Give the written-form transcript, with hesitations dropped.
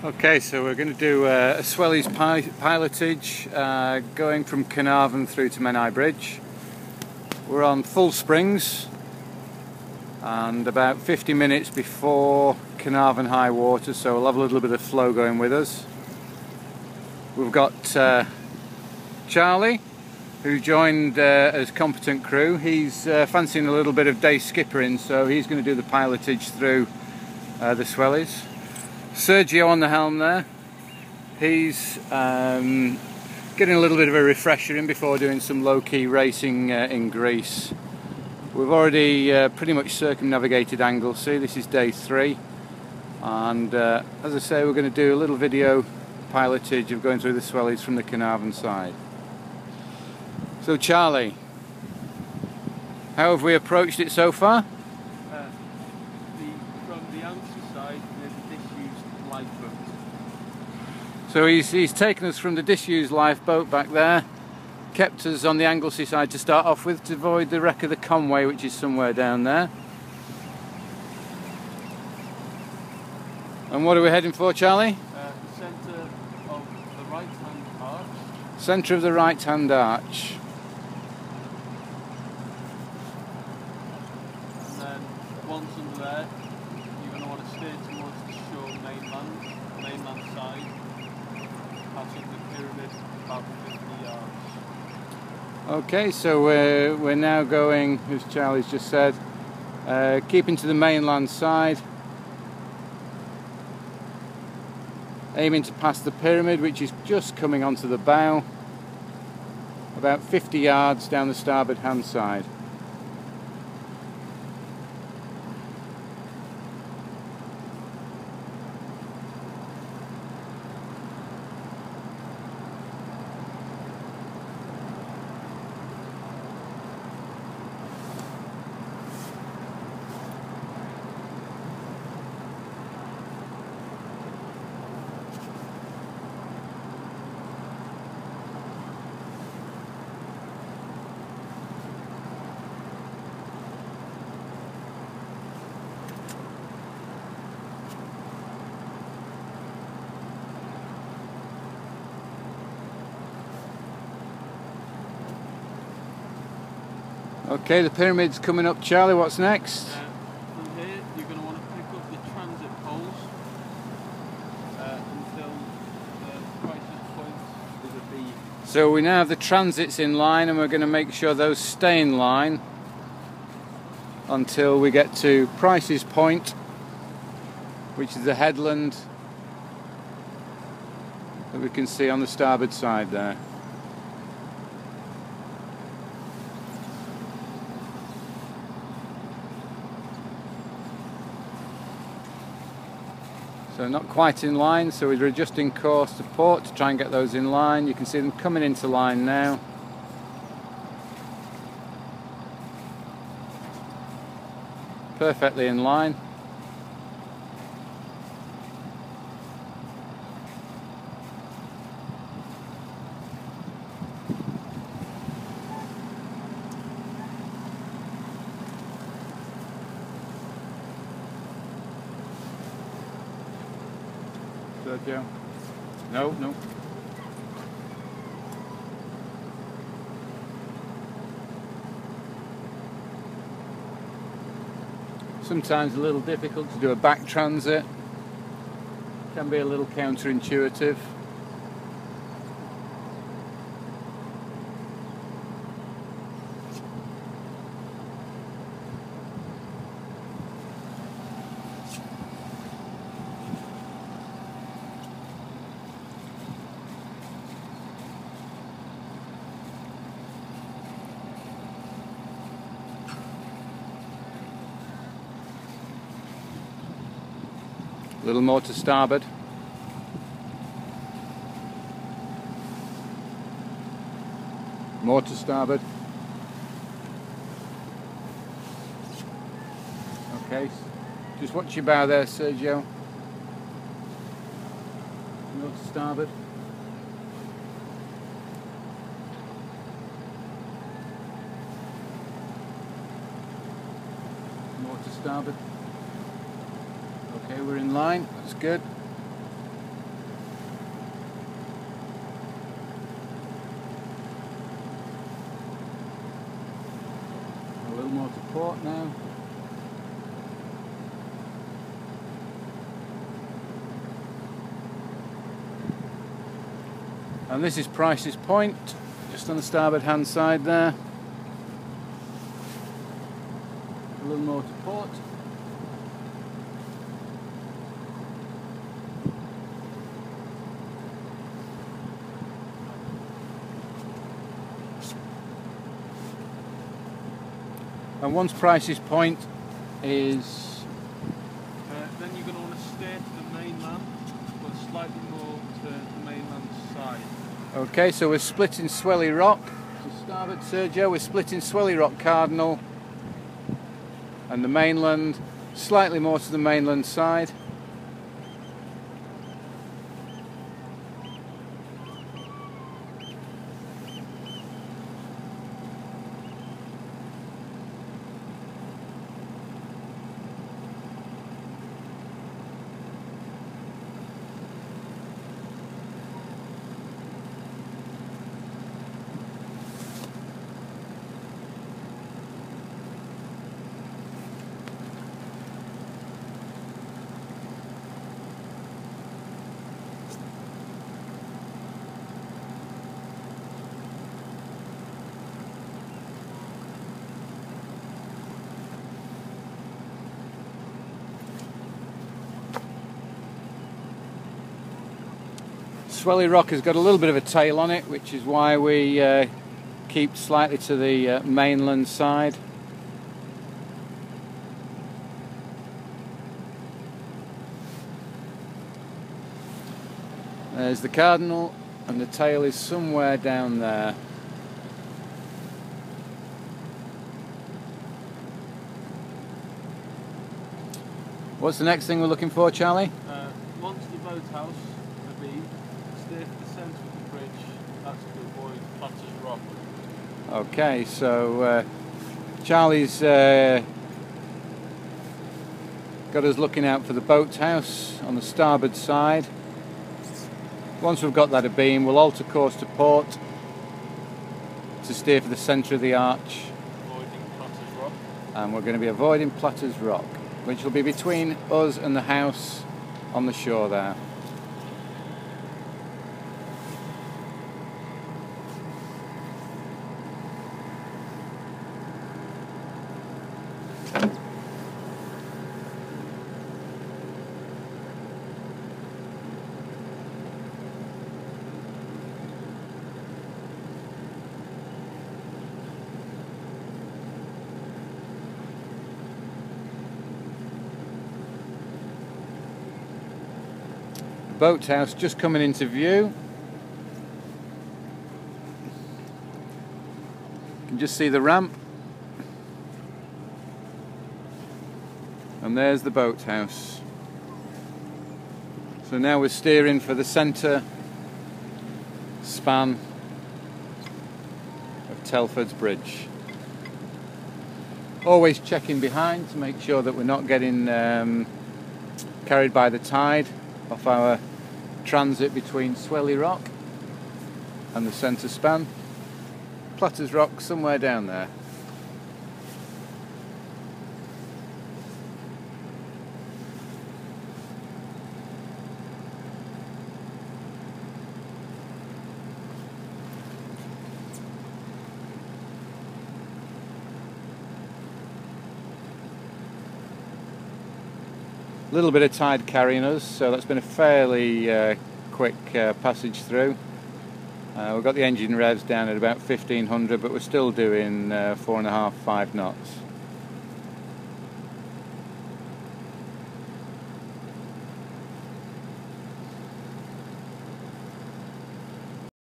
Okay, so we're going to do a Swellies pilotage going from Caernarfon through to Menai Bridge. We're on full springs and about 50 minutes before Caernarfon high water, so we'll have a little bit of flow going with us. We've got Charlie, who joined as competent crew. He's fancying a little bit of day skippering, so he's going to do the pilotage through the Swellies. Sergio on the helm there. He's getting a little bit of a refresher in before doing some low-key racing in Greece. We've already pretty much circumnavigated Anglesey. This is day 3, and as I say, we're going to do a little video pilotage of going through the Swellies from the Caernarfon side. So Charlie, how have we approached it so far? From the Anglesey side, there's a disused lifeboat. So he's taken us from the disused lifeboat back there, kept us on the Anglesey side to start off with to avoid the wreck of the Conway, which is somewhere down there. And what are we heading for, Charlie? The centre of the right-hand arch. Centre of the right-hand arch. And then once under there, you're going to want to steer towards the shore mainland side, passing the pyramid about 50 yards. Okay, so we're now going, as Charlie's just said, keeping to the mainland side, aiming to pass the pyramid, which is just coming onto the bow, about 50 yards down the starboard hand side. Okay, the pyramid's coming up, Charlie. What's next? From here, you're going to want to pick up the transit poles until the crisis point is a B. So we now have the transits in line, and we're going to make sure those stay in line until we get to Price's Point, which is the headland that we can see on the starboard side there. So not quite in line, so we're adjusting course to port to try and get those in line. You can see them coming into line now. Perfectly in line. Sergio? No. Sometimes a little difficult to do a back transit. Can be a little counterintuitive. A little more to starboard. More to starboard. Okay, just watch your bow there, Sergio. More to starboard. More to starboard. Okay, we're in line, that's good. more to port now. And this is Price's Point, just on the starboard hand side there. A little more to port. And once Price's Point is... then you're going to want to steer to the mainland, but slightly more to the mainland side. Okay, so we're splitting Swelly Rock. To starboard, Sergio, we're splitting Swelly Rock Cardinal and the mainland, slightly more to the mainland side. Swelly Rock has got a little bit of a tail on it, which is why we keep slightly to the mainland side. There's the Cardinal, and the tail is somewhere down there. What's the next thing we're looking for, Charlie? Once the boathouse, the beam, steer to the centre of the bridge, that's to avoid Platter's Rock. Okay, so Charlie's got us looking out for the boathouse on the starboard side. Once we've got that abeam, we'll alter course to port to steer for the centre of the arch. Avoiding Platter's Rock. And we're going to be avoiding Platter's Rock, which will be between us and the house on the shore there. Boathouse just coming into view. You can just see the ramp, and there's the boathouse. So now we're steering for the centre span of Telford's Bridge. Always checking behind to make sure that we're not getting carried by the tide off our transit between Swelly Rock and the centre span. Platter's Rock somewhere down there. A little bit of tide carrying us, so that's been a fairly quick passage through. We've got the engine revs down at about 1500, but we're still doing 4.5–5 knots.